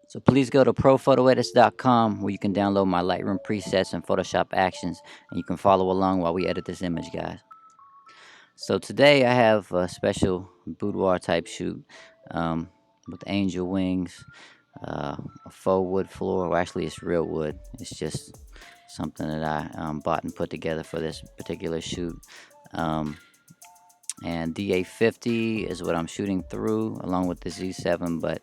So please go to prophotoedits.com where you can download my Lightroom presets and Photoshop actions, and you can follow along while we edit this image, guys. So today I have a special boudoir type shoot um, with angel wings, a faux wood floor. Well, actually, it's real wood. It's just something that I bought and put together for this particular shoot. Um, and D850 is what I'm shooting through along with the Z7, but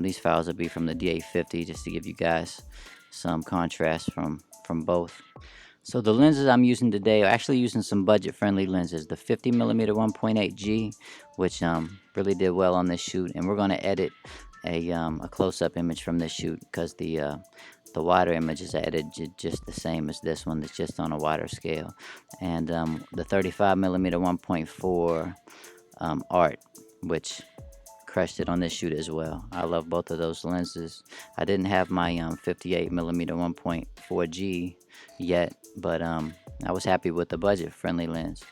these files will be from the D850 just to give you guys some contrast from both. So the lenses I'm using today are actually using some budget-friendly lenses. The 50mm 1.8G, which really did well on this shoot, and we're going to edit a close-up image from this shoot because the wider images are edited just the same as this one. That's just on a wider scale. And the 35mm 1.4 art, which crushed it on this shoot as well. I love both of those lenses. I didn't have my 58mm 1.4G yet, but I was happy with the budget-friendly lens.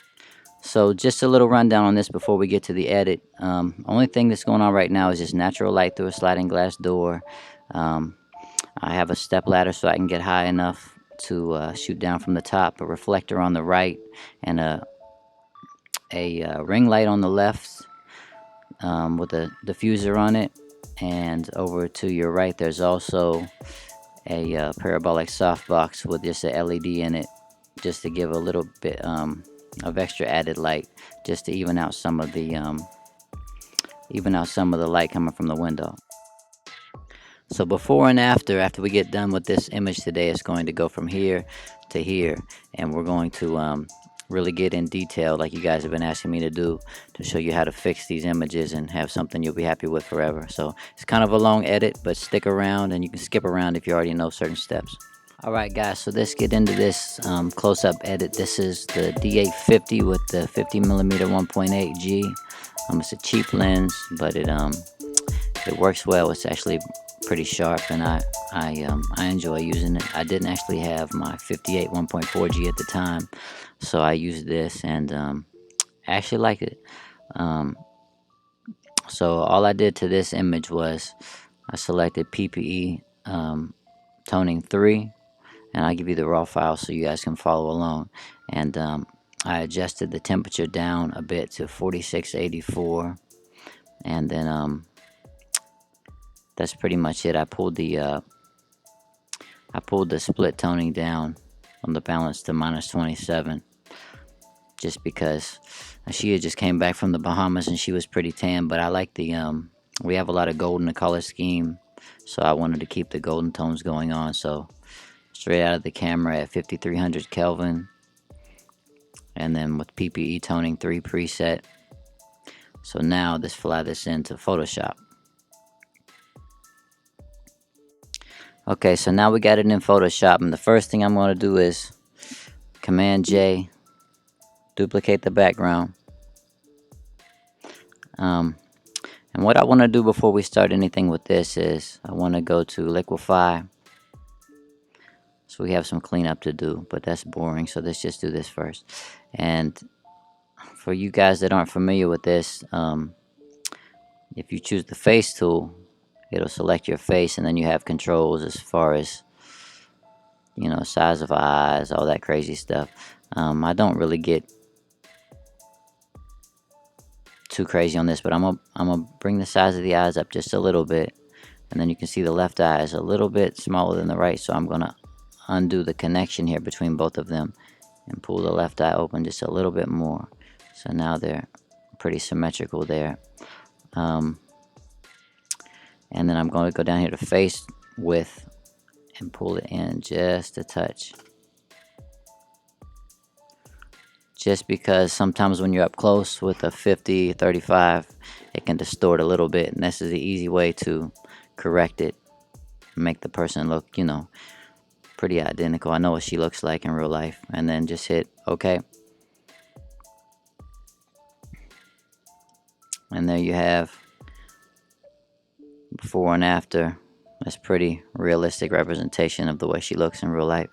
So just a little rundown on this before we get to the edit. Only thing that's going on right now is just natural light through a sliding glass door. I have a step ladder so I can get high enough to shoot down from the top, a reflector on the right, and a ring light on the left with a diffuser on it. And over to your right, there's also a parabolic softbox with just a LED in it, just to give a little bit of extra added light, just to even out some of the light coming from the window. So before and after we get done with this image today, it's going to go from here to here, and we're going to really get in detail like you guys have been asking me to do, to show you how to fix these images and have something you'll be happy with forever. So it's kind of a long edit, but stick around and you can skip around if you already know certain steps. Alright guys, so let's get into this close-up edit. This is the D850 with the 50mm 1.8G. It's a cheap lens, but it works well. It's actually pretty sharp, and I enjoy using it. I didn't actually have my 58 1.4G at the time, so I used this, and I actually like it. So all I did to this image was I selected PPE toning 3, and I'll give you the raw file so you guys can follow along. And I adjusted the temperature down a bit to 4684, and then that's pretty much it. I pulled the split toning down on the balance to -27, just because she had just came back from the Bahamas and she was pretty tan. But I like the we have a lot of gold in the color scheme, so I wanted to keep the golden tones going on. So straight out of the camera at 5300 Kelvin, and then with PPE toning 3 preset. So now let's fly this into Photoshop. Okay, so now we got it in Photoshop, and the first thing I'm going to do is Command J, duplicate the background. And what I want to do before we start anything with this is I want to go to liquify. So we have some cleanup to do, but that's boring, so let's just do this first. And for you guys that aren't familiar with this, if you choose the face tool, it'll select your face, and then you have controls as far as, you know, size of eyes, all that crazy stuff. I don't really get too crazy on this, but I'm gonna bring the size of the eyes up just a little bit, and then you can see the left eye is a little bit smaller than the right, so I'm gonna undo the connection here between both of them and pull the left eye open just a little bit more. So now they're pretty symmetrical there. And then I'm going to go down here to face width and pull it in just a touch. Just because sometimes when you're up close with a 50-35, it can distort a little bit, and this is the easy way to correct it, make the person look, you know, pretty identical. I know what she looks like in real life. And then just hit OK. And there you have before and after. That's pretty realistic representation of the way she looks in real life.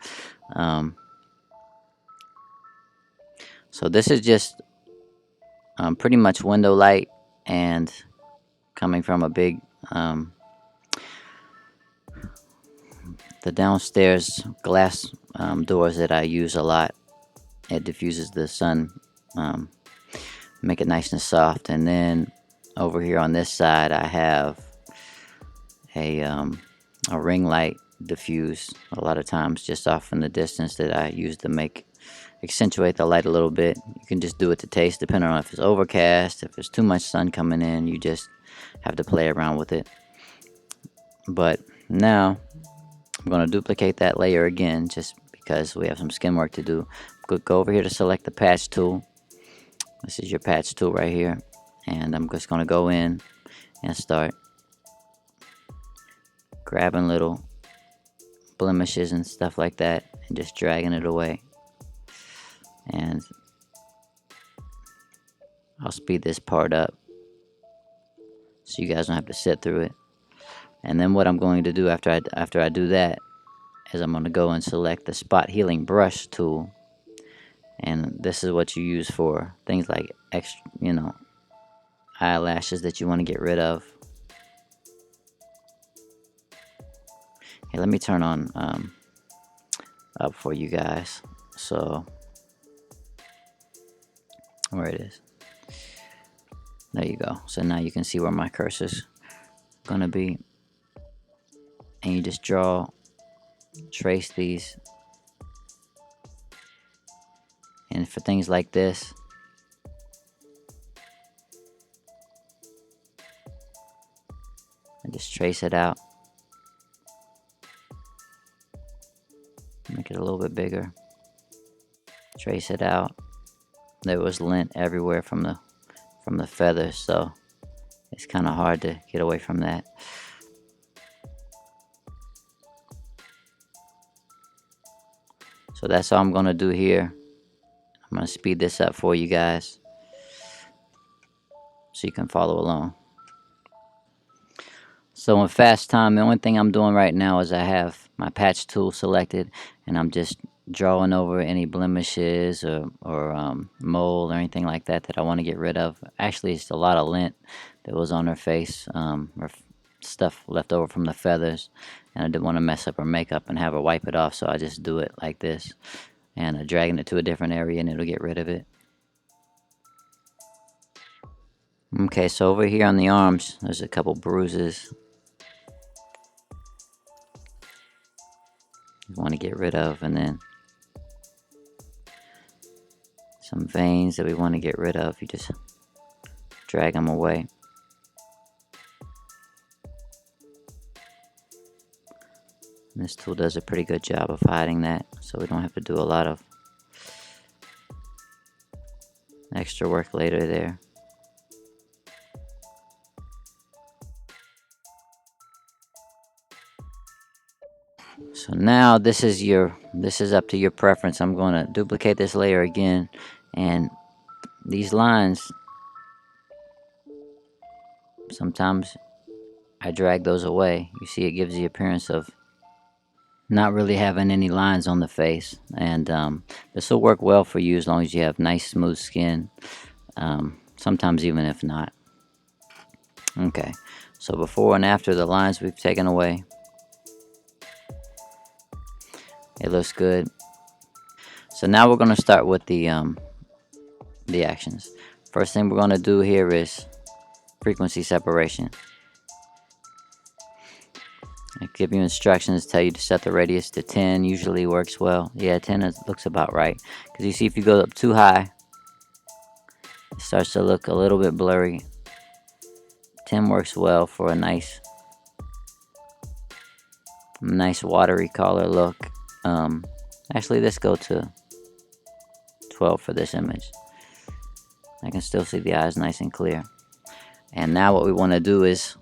So this is just pretty much window light, and coming from a big the downstairs glass doors that I use a lot. It diffuses the sun, make it nice and soft. And then over here on this side, I have a ring light diffuse a lot of times just off in the distance that I use to accentuate the light a little bit. You can just do it to taste, depending on if it's overcast, if there's too much sun coming in, you just have to play around with it. But now I'm going to duplicate that layer again just because we have some skin work to do. Go over here to select the patch tool. This is your patch tool right here, and I'm just going to go in and start grabbing little blemishes and stuff like that and just dragging it away. And I'll speed this part up so you guys don't have to sit through it. And then what I'm going to do after I do that is I'm going to go and select the spot healing brush tool. And this is what you use for things like extra, eyelashes that you want to get rid of. Hey, let me turn on up for you guys. So where it is. There you go. So now you can see where my cursor's gonna be. And you just trace these. And for things like this, I just trace it out. Make it a little bit bigger. Trace it out. There was lint everywhere from the feathers, so it's kind of hard to get away from that. So that's all I'm going to do here. I'm going to speed this up for you guys so you can follow along. So in fast time, the only thing I'm doing right now is I have my patch tool selected, and I'm just drawing over any blemishes or mold or anything like that I want to get rid of. Actually, it's a lot of lint that was on her face, or stuff left over from the feathers, and I didn't want to mess up her makeup and have her wipe it off, so I just do it like this, and dragging it to a different area, and it'll get rid of it. Okay, so over here on the arms, there's a couple bruises you want to get rid of, and then some veins that we want to get rid of. You just drag them away. And this tool does a pretty good job of hiding that, so we don't have to do a lot of extra work later there. So now this is up to your preference. I'm going to duplicate this layer again, and these lines, sometimes I drag those away. You see, it gives the appearance of not really having any lines on the face, and this will work well for you as long as you have nice smooth skin, sometimes even if not. Okay, so before and after the lines we've taken away, it looks good. So now we're going to start with the actions. First thing we're going to do here is frequency separation. I give you instructions, tell you to set the radius to 10. Usually works well. Yeah, 10 looks about right. Because you see, if you go up too high, it starts to look a little bit blurry. 10 works well for a nice watery color look. Actually, let's go to 12 for this image. I can still see the eyes nice and clear. And now what we want to do is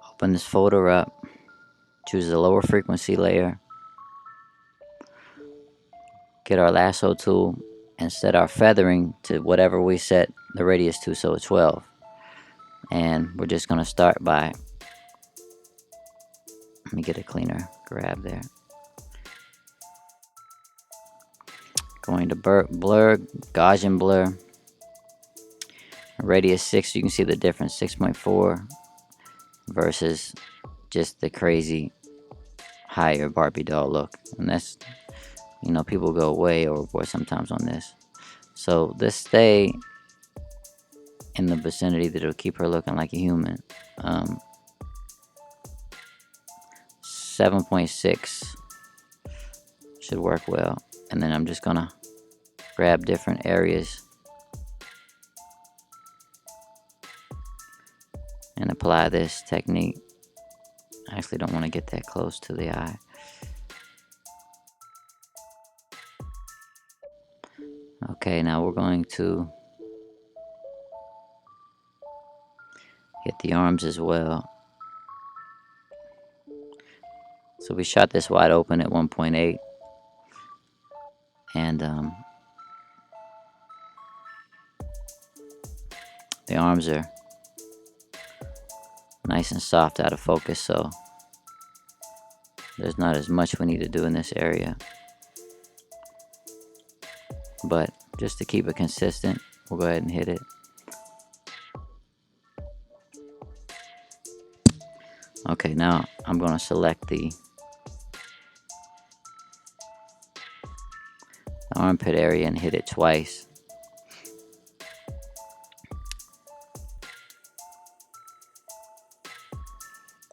open this folder up, choose the lower frequency layer, get our lasso tool, and set our feathering to whatever we set the radius to, so 12. And we're just going to start by, let me get a cleaner grab there. Going to blur, Gaussian blur, radius 6, you can see the difference, 6.4. versus just the crazy higher Barbie doll look. And that's, you know, people go way overboard sometimes on this. So this stay in the vicinity that'll keep her looking like a human. 7.6 should work well. And then I'm just gonna grab different areas and apply this technique. I actually don't want to get that close to the eye. Okay, now we're going to hit the arms as well. So we shot this wide open at 1.8, and the arms are nice and soft out of focus, so there's not as much we need to do in this area. But just to keep it consistent, we'll go ahead and hit it. Okay, now I'm going to select the armpit area and hit it twice.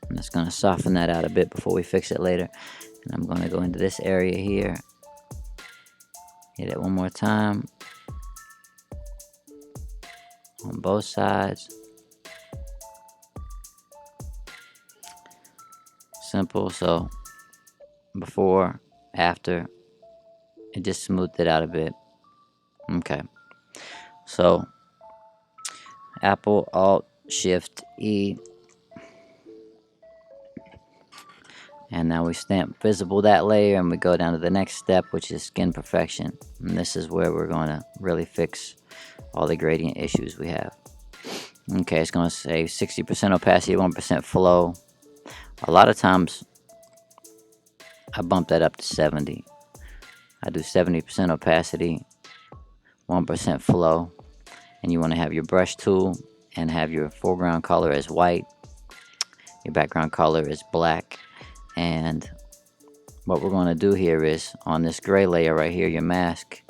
I'm just going to soften that out a bit before we fix it later. And I'm going to go into this area here. Hit it one more time on both sides. Simple. So before, after, it just smoothed it out a bit. Okay. So Apple Alt Shift E. And now we stamp visible that layer, and we go down to the next step, which is skin perfection. And this is where we're going to really fix all the gradient issues we have. Okay, it's going to say 60% opacity, 1% flow. A lot of times I bump that up to 70. I do 70% opacity, 1% flow. And you want to have your brush tool and have your foreground color as white. Your background color is black. And what we're going to do here is on this gray layer right here, your mask,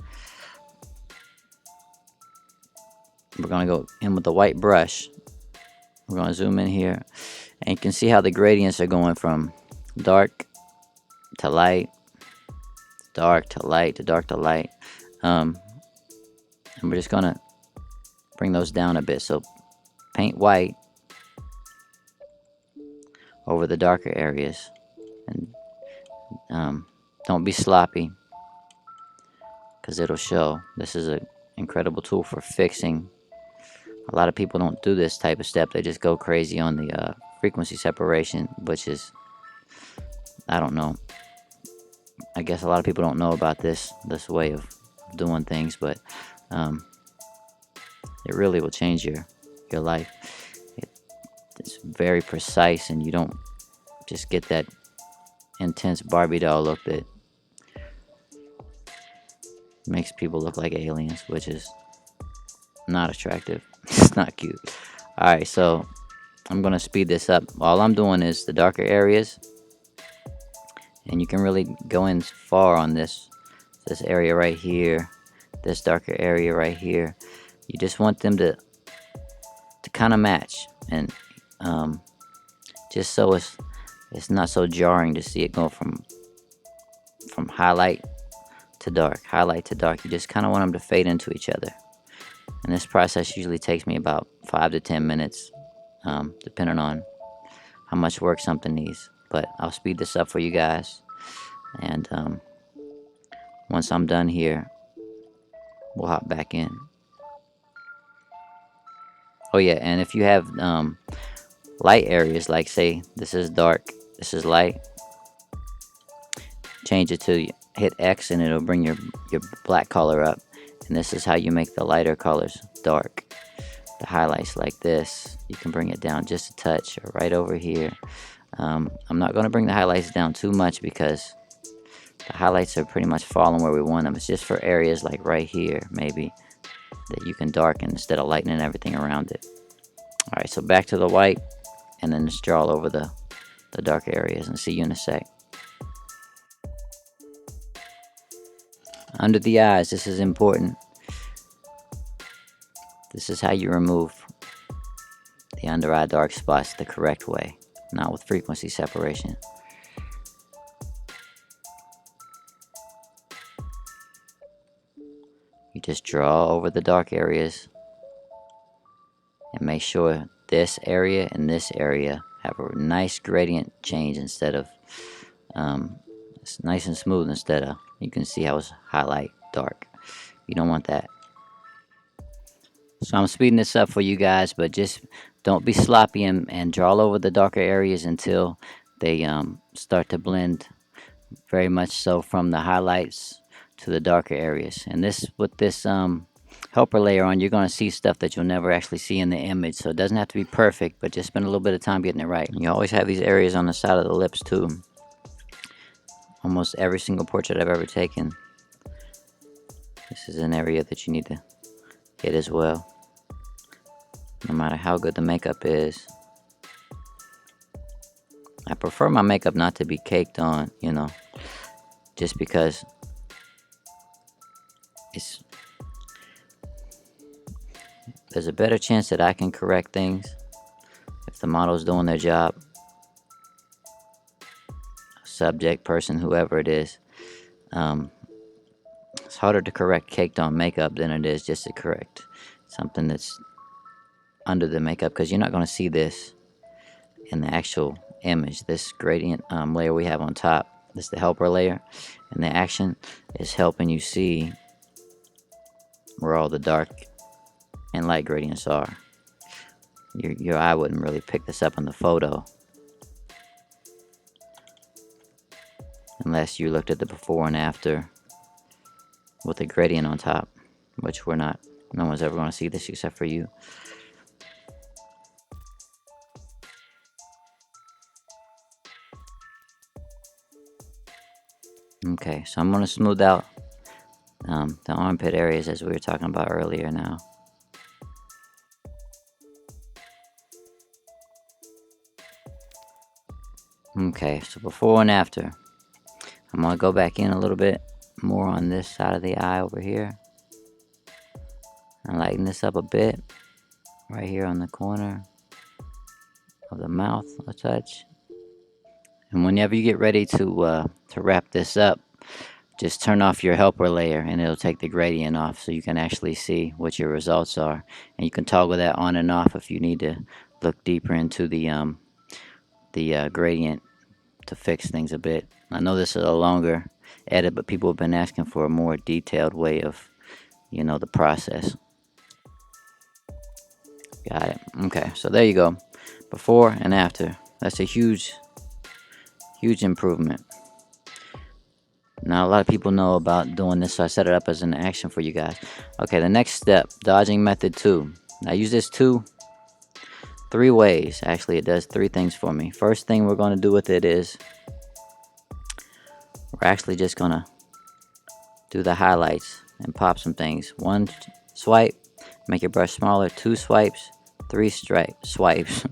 we're going to go in with the white brush. We're going to zoom in here, and you can see how the gradients are going from dark to light, dark to light to dark to light. And we're just going to bring those down a bit. So paint white over the darker areas. And don't be sloppy, because it'll show. This is an incredible tool for fixing. A lot of people don't do this type of step. They just go crazy on the frequency separation, which is, I don't know. I guess a lot of people don't know about this way of doing things, but it really will change your life. It's very precise, and you don't just get that intense Barbie doll look that makes people look like aliens, which is not attractive. It's not cute. Alright, so I'm going to speed this up. All I'm doing is the darker areas, and you can really go in far on this area right here, this darker area right here. You just want them to kind of match, and just so it's not so jarring to see it go from highlight to dark, highlight to dark. You just kind of want them to fade into each other. And this process usually takes me about 5 to 10 minutes, depending on how much work something needs. But I'll speed this up for you guys. And once I'm done here, we'll hop back in. Oh yeah, and if you have light areas, like say this is dark, this is light, change it to hit X and it'll bring your black color up. And this is how you make the lighter colors dark. The highlights like this, you can bring it down just a touch, or right over here. I'm not going to bring the highlights down too much, because the highlights are pretty much falling where we want them. It's just for areas like right here, maybe, that you can darken instead of lightening everything around it. Alright, so back to the white, and then just draw over the darker areas, and see you in a sec. Under the eyes, this is important. This is how you remove the under eye dark spots the correct way, not with frequency separation. You just draw over the dark areas and make sure this area and this area have a nice gradient change instead of it's nice and smooth instead of, you can see how it's highlight dark. You don't want that. So I'm speeding this up for you guys, but just don't be sloppy and draw over the darker areas until they start to blend very much so from the highlights to the darker areas. And this, with this helper layer on, you're going to see stuff that you'll never actually see in the image. So it doesn't have to be perfect, but just spend a little bit of time getting it right. You always have these areas on the side of the lips too. Almost every single portrait I've ever taken, this is an area that you need to hit as well. No matter how good the makeup is. I prefer my makeup not to be caked on, you know, just because there's a better chance that I can correct things if the model's doing their job. Subject, person, whoever it is. It's harder to correct caked on makeup than it is just to correct something that's under the makeup, because you're not going to see this in the actual image. This gradient layer we have on top, this is the helper layer, and the action is helping you see where all the dark and light gradients are. Your eye wouldn't really pick this up in the photo unless you looked at the before and after with a gradient on top, which we're not. No one's ever going to see this except for you. Okay, so I'm going to smooth out the armpit areas as we were talking about earlier now. Okay, so before and after. I'm going to go back in a little bit more on this side of the eye over here. And lighten this up a bit. Right here on the corner of the mouth, a touch. And whenever you get ready to wrap this up, just turn off your helper layer and it'll take the gradient off so you can actually see what your results are. And you can toggle that on and off if you need to look deeper into the gradient to fix things a bit. I know this is a longer edit, but people have been asking for a more detailed way of, you know, the process. Got it. Okay, so there you go. Before and after. That's a huge improvement. Now, a lot of people know about doing this, so I set it up as an action for you guys. Okay, the next step, dodging method 2. I use this 3 ways. Actually, it does 3 things for me. First thing we're going to do with it is we're actually just going to do the highlights and pop some things. 1 swipe, make your brush smaller. 2 swipes, 3 swipes.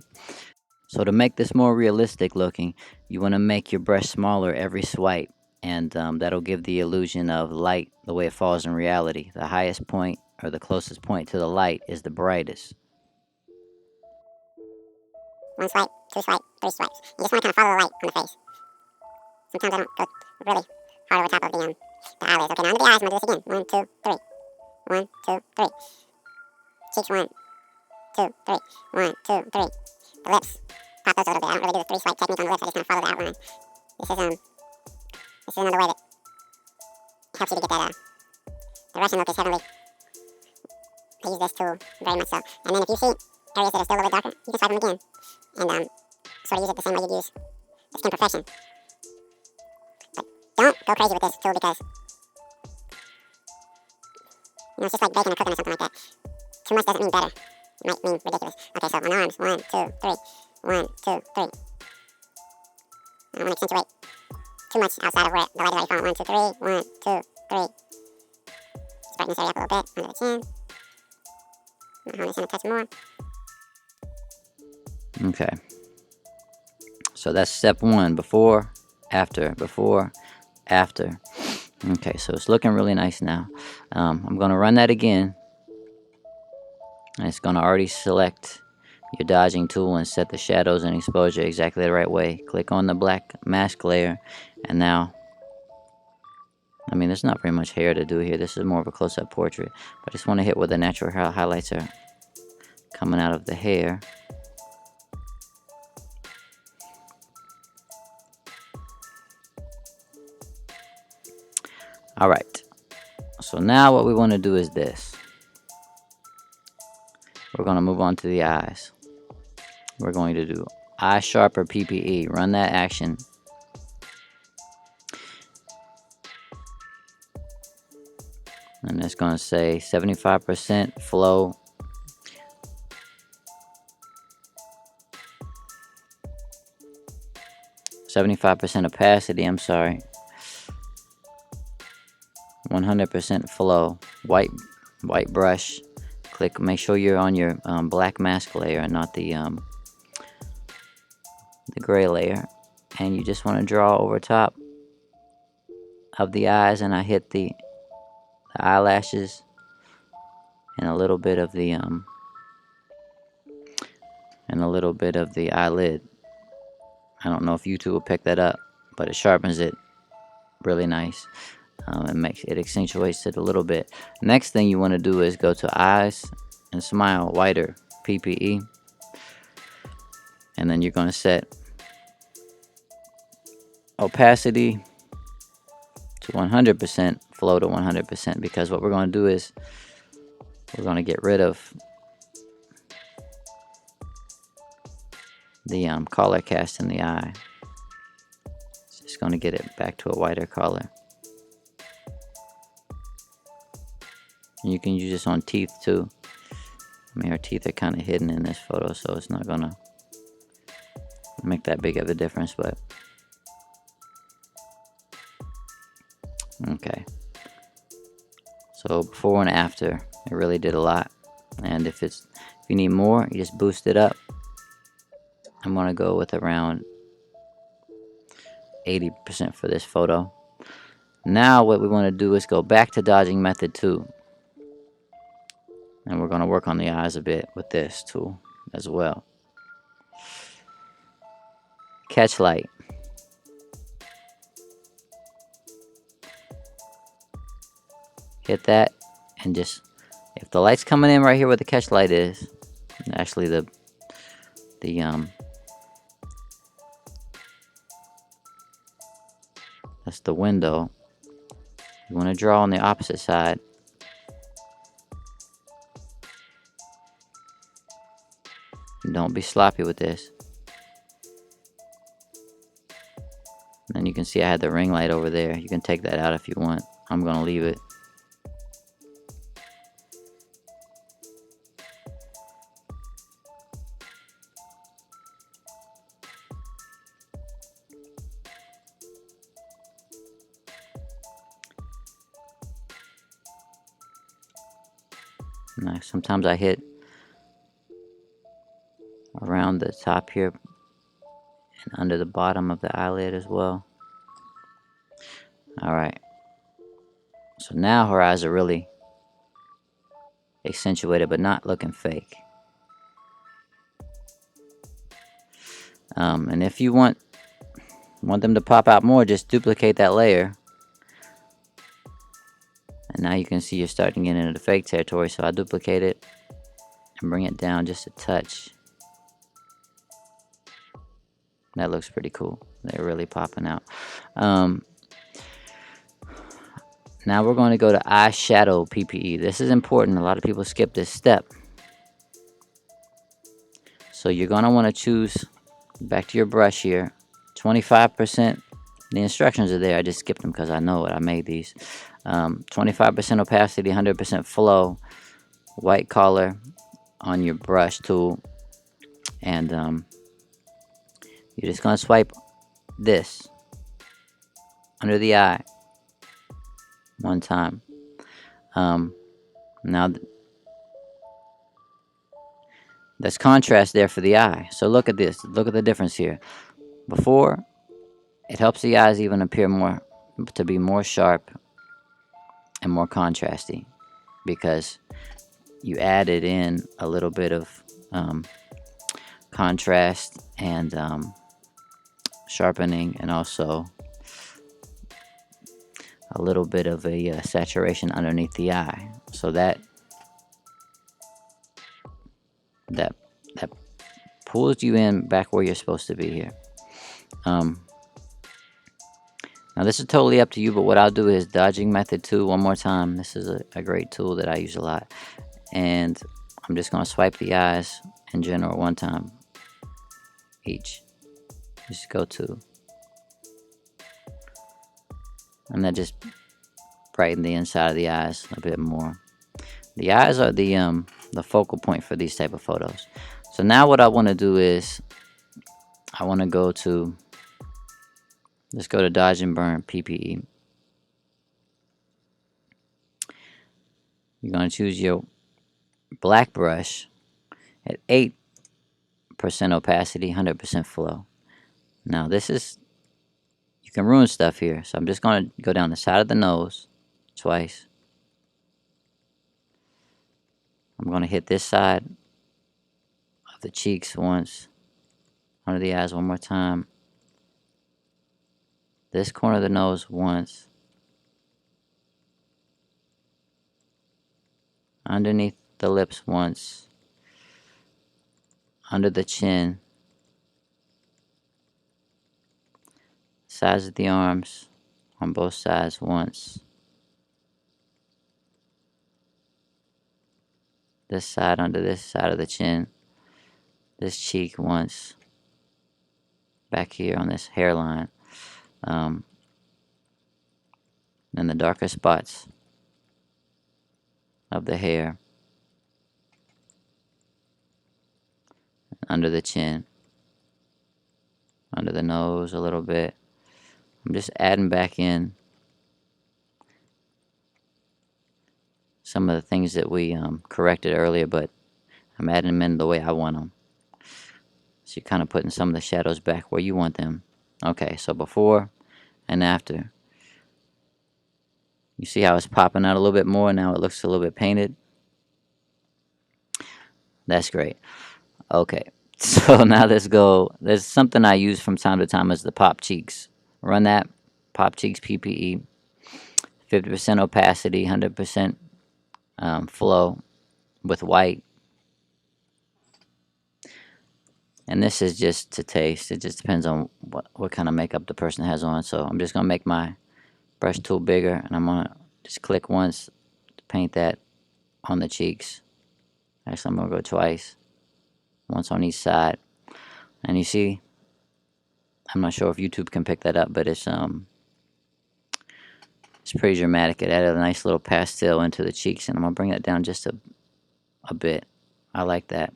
So to make this more realistic looking, you want to make your brush smaller every swipe, and that'll give the illusion of light the way it falls in reality. The highest point, or the closest point to the light, is the brightest. 1 swipe, 2 swipe, 3 swipes. You just want to kind of follow the light on the face. Sometimes I don't go really hard over top of the eyelids. Okay, now under the eyes, I'm going to do this again. 1, 2, 3. 1, 2, 3. Cheeks, 1, 2, 3. 1, 2, 3. The lips, pop those a little bit. I don't really do the 3 swipe technique on the lips. I just kind of follow the outline. This is another way that helps you to get that, the Russian look is heavenly. I use this tool very much so. And then if you see areas that are still a little bit darker, you can swipe them again. And sort of use it the same way you'd use the Skin Perfection. But don't go crazy with this tool because, you know, it's just like baking or cooking or something like that. Too much doesn't mean better. It might mean ridiculous. Okay, so on arms, 1, 2, 3. 1, 2, 3. I don't want to accentuate too much outside of where the light is already falling. 1, 2, 3. 1, 2, 3. Just brighten this area up a little bit under the chin. I'm going to hone this in a touch more. Okay. So that's step one: before, after, before, after. Okay, so it's looking really nice now. I'm going to run that again, and it's going to already select your dodging tool and set the shadows and exposure exactly the right way. Click on the black mask layer, and now, I mean, there's not very much hair to do here. This is more of a close-up portrait, but I just want to hit where the natural highlights are coming out of the hair. All right, so now what we want to do is this. We're going to move on to the eyes. We're going to do eye sharper PPE. Run that action. And it's going to say 75% flow. %75% opacity, I'm sorry. 100% flow. White brush. Click. Make sure you're on your black mask layer and not the gray layer. And you just want to draw over top of the eyes, and I hit the eyelashes and a little bit of the eyelid. I don't know if YouTube will pick that up, but it sharpens it really nice. It accentuates it a little bit. Next thing you want to do is go to eyes and smile, whiter PPE, and then you're going to set opacity to 100%, flow to 100%, because what we're going to do is we're going to get rid of the color cast in the eye. It's just going to get it back to a whiter color. And you can use this on teeth too. I mean, her teeth are kind of hidden in this photo, so it's not gonna make that big of a difference, but okay. So before and after, it really did a lot. And if you need more, you just boost it up. I'm gonna go with around 80% for this photo. Now what we want to do is go back to dodging method 2. And we're going to work on the eyes a bit with this tool as well. Catch light. Hit that, and just, if the light's coming in right here where the catch light is, actually that's the window. You want to draw on the opposite side. Don't be sloppy with this. And you can see I had the ring light over there. You can take that out if you want. I'm going to leave it. Now, sometimes I hit around the top here and under the bottom of the eyelid as well. Alright, so now her eyes are really accentuated but not looking fake. And if you want them to pop out more, just duplicate that layer. And now you can see you're starting to get into the fake territory, so I duplicate it and bring it down just a touch. That looks pretty cool. They're really popping out. Now we're going to go to eyeshadow PPE. This is important. A lot of people skip this step. So you're going to want to choose, back to your brush here, 25%. The instructions are there. I just skipped them because I know it. I made these. 25% opacity, 100% flow, white color on your brush tool. And you're just going to swipe this under the eye one time. Now there's contrast there for the eye. So look at this. Look at the difference here. Before, it helps the eyes even appear to be more sharp and more contrasty, because you added in a little bit of contrast and sharpening, and also a little bit of a saturation underneath the eye, so that that pulls you in back where you're supposed to be here. Now this is totally up to you, but what I'll do is dodging method 2 one more time. This is a great tool that I use a lot, and I'm just going to swipe the eyes in general one time each. Just go to, and that just brighten the inside of the eyes a bit more. The eyes are the focal point for these type of photos. So now what I want to do is I want to go to, let's go to Dodge and Burn PPE. You're going to choose your black brush at 8% opacity, 100% flow. Now this is, you can ruin stuff here, so I'm just going to go down the side of the nose twice. I'm going to hit this side of the cheeks once, under the eyes one more time, this corner of the nose once, underneath the lips once, under the chin, sides of the arms on both sides once, this side under this side of the chin, this cheek once, back here on this hairline, and the darker spots of the hair, under the chin, under the nose a little bit. I'm just adding back in some of the things that we corrected earlier, but I'm adding them in the way I want them. So you're kind of putting some of the shadows back where you want them. Okay, so before and after. You see how it's popping out a little bit more? Now it looks a little bit painted. That's great. Okay, so now let's go. There's something I use from time to time is the pop cheeks. Run that, pop cheeks PPE, 50% opacity, 100% flow with white. And this is just to taste. It just depends on what kind of makeup the person has on. So I'm just going to make my brush tool bigger, and I'm going to just click once to paint that on the cheeks. Actually, I'm going to go twice, once on each side. And you see, I'm not sure if YouTube can pick that up, but it's pretty dramatic. It added a nice little pastel into the cheeks, and I'm going to bring that down just a bit. I like that.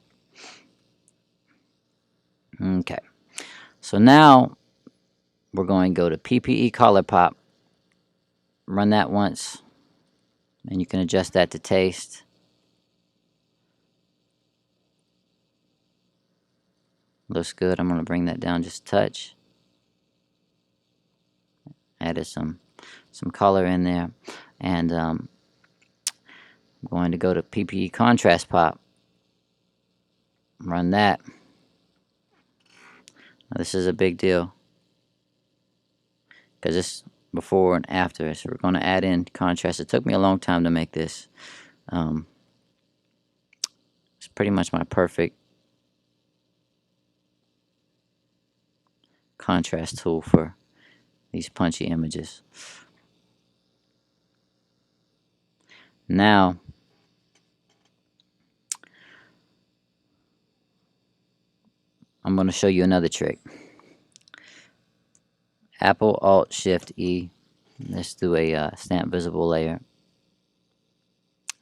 Okay, so now we're going to go to PPE Color Pop. Run that once, and you can adjust that to taste. Looks good. I'm going to bring that down just a touch. Added some color in there, and I'm going to go to PPE Contrast Pop. Run that. Now, this is a big deal because this before and after, so we're going to add in contrast. It took me a long time to make this. It's pretty much my perfect contrast tool for these punchy images. Now I'm going to show you another trick. Apple Alt Shift E. Let's do a stamp visible layer.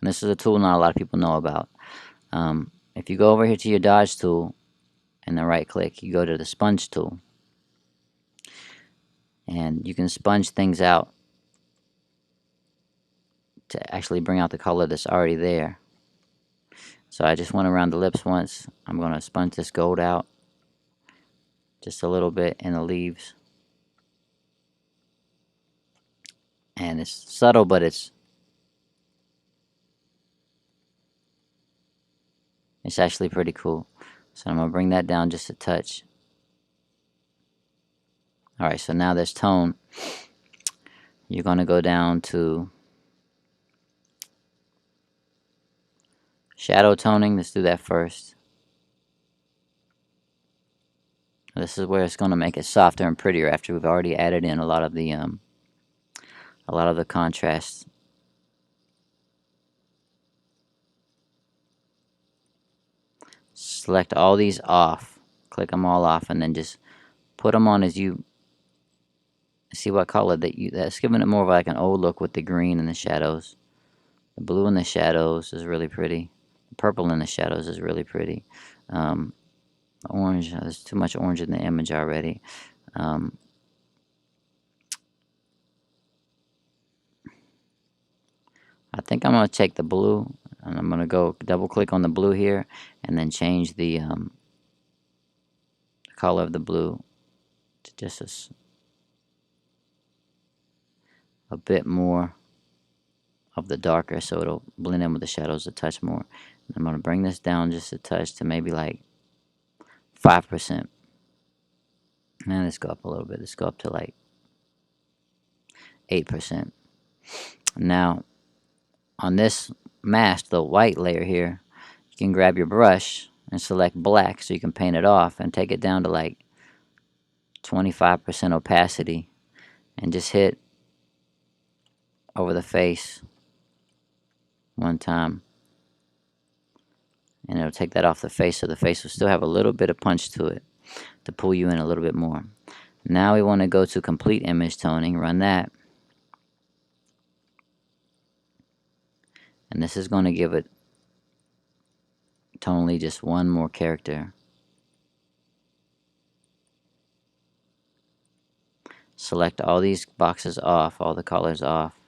And this is a tool not a lot of people know about. If you go over here to your Dodge tool and then right click, you go to the sponge tool, and you can sponge things out to actually bring out the color that's already there. So I just went around the lips once. I'm going to sponge this gold out, just a little bit in the leaves. And it's subtle, but it's actually pretty cool. So I'm going to bring that down just a touch. Alright, so now there's tone. You're going to go down to shadow toning. Let's do that first. This is where it's going to make it softer and prettier after we've already added in a lot of the contrast. Select all these off. Click them all off, and then just put them on as you see what color that's giving it more of like an old look with the green and the shadows. The blue in the shadows is really pretty. The purple in the shadows is really pretty. Orange, there's too much orange in the image already. I think I'm going to take the blue, and I'm going to go double click on the blue here, and then change the color of the blue to just a bit more of the darker, so it'll blend in with the shadows a touch more. And I'm going to bring this down just a touch to maybe like 5%. And let's go up a little bit. Let's go up to like 8%. Now, on this mask, the white layer here, you can grab your brush and select black so you can paint it off and take it down to like 25% opacity and just hit over the face one time, and it'll take that off the face, so the face will still have a little bit of punch to it to pull you in a little bit more. Now we want to go to complete image toning, run that, and this is going to give it tonally just one more character. Select all these boxes off, all the colors off,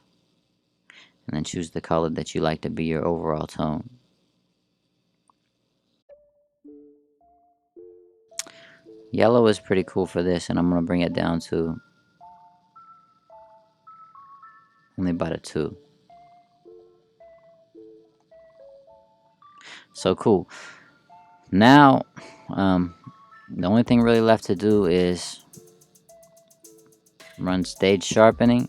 and then choose the color that you like to be your overall tone. Yellow is pretty cool for this, and I'm going to bring it down to only about a 2. So cool. Now, the only thing really left to do is run stage sharpening.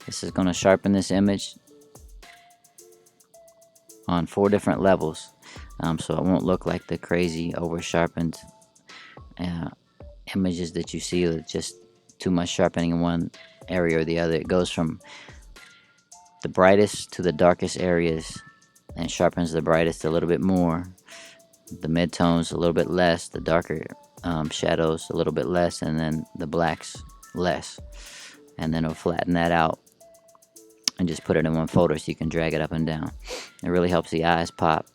This is going to sharpen this image on 4 different levels, so it won't look like the crazy over sharpened images that you see with just too much sharpening in one area or the other. It goes from the brightest to the darkest areas and sharpens the brightest a little bit more, the midtones a little bit less, the darker shadows a little bit less, and then the blacks less, and then it'll flatten that out and just put it in one photo so you can drag it up and down. It really helps the eyes pop.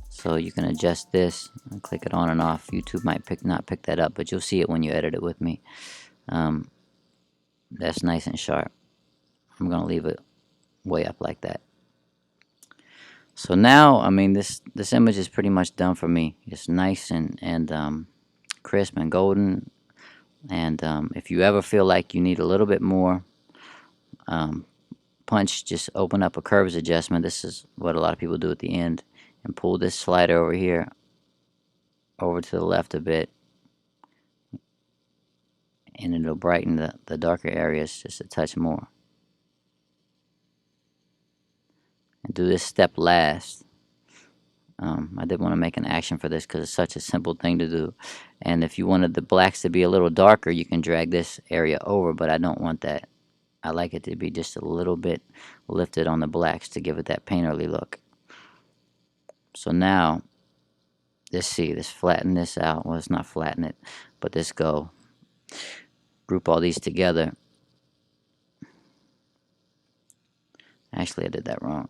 So you can adjust this and click it on and off. YouTube might not pick that up, but you'll see it when you edit it with me. That's nice and sharp. I'm gonna leave it way up like that. So now, I mean, this image is pretty much done for me. It's nice and crisp and golden. And if you ever feel like you need a little bit more punch, just open up a curves adjustment. This is what a lot of people do at the end, and pull this slider over here over to the left a bit, and it'll brighten the darker areas just a touch more. And do this step last. I did want to make an action for this because it's such a simple thing to do. And if you wanted the blacks to be a little darker, you can drag this area over, but I don't want that. I like it to be just a little bit lifted on the blacks to give it that painterly look. So now, let's see, let's flatten this out. Well, let's not flatten it, but let's go group all these together. Actually, I did that wrong.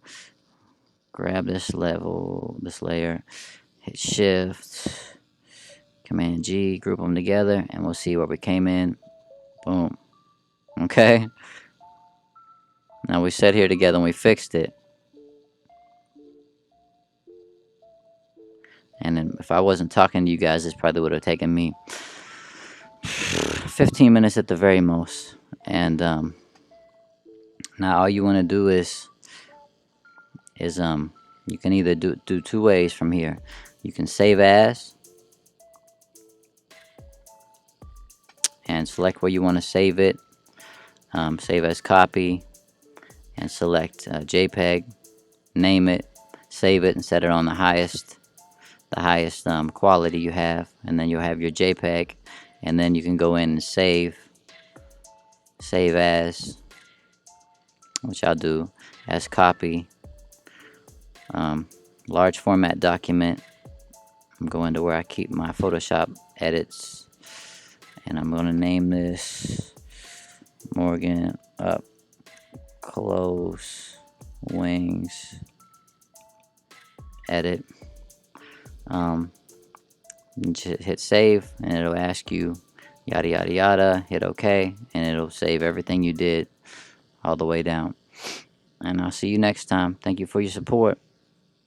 Grab this level, this layer, hit Shift, Command G, group them together, and we'll see where we came in. Boom. Okay. Now we sat here together and we fixed it. And then if I wasn't talking to you guys, this probably would have taken me 15 minutes at the very most. And now all you want to do is you can either do two ways from here. You can save as and select where you want to save it. Save as copy and select JPEG. Name it, save it, and set it on the highest quality you have, and then you'll have your JPEG. And then you can go in and save as, which I'll do as copy, large format document. I'm going to where I keep my Photoshop edits, and I'm going to name this Morgan Up Close Wings Edit. Just hit save, and it'll ask you yada yada yada. Hit OK, and it'll save everything you did all the way down. And I'll see you next time. Thank you for your support.